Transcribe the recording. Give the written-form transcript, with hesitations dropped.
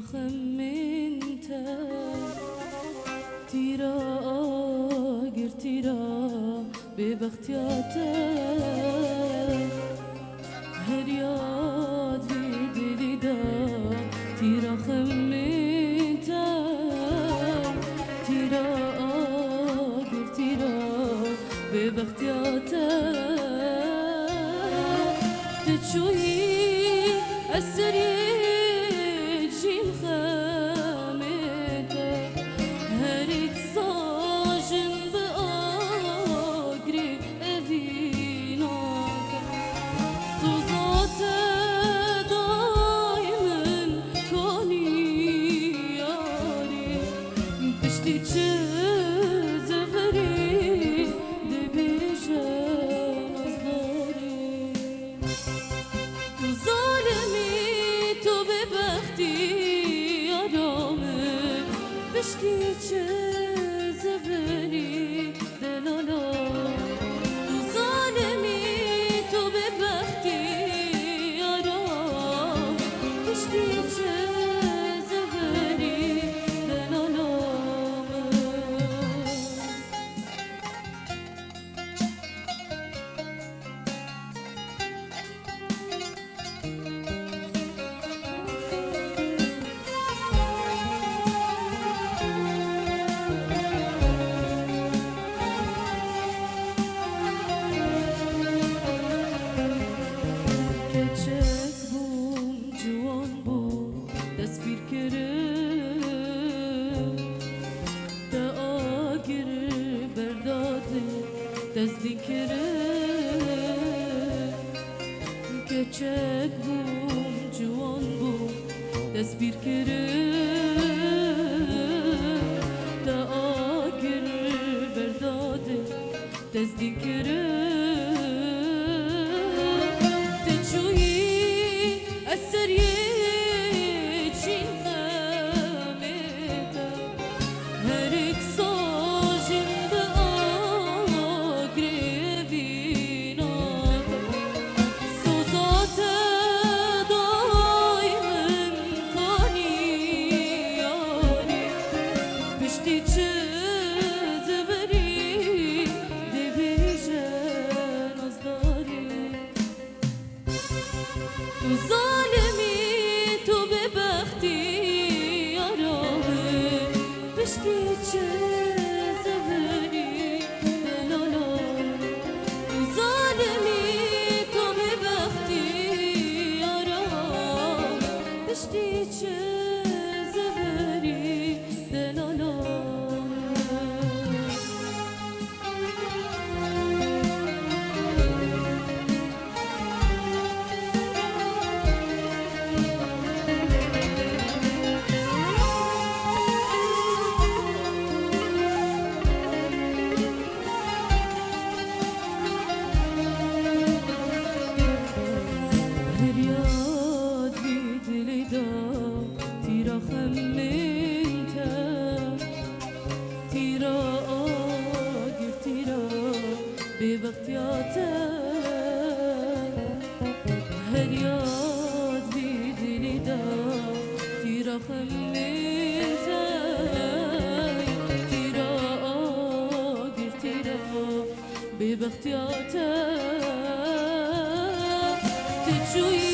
خمنت تیرا آگر تیرا به بختیاته هر یاد دلی دا تیرا خمنت تیرا آگر تیرا به بختیاته تشوي السرير Keçek bum, juan bum, despir kere, da agir berdade, desdin kere, te çuyi eseriye çin khameta, her ek sajin da agrevina. هر یاد دیدی دا تیرا خمیتا تیرا آگر تیرا به بختیاتا تجوی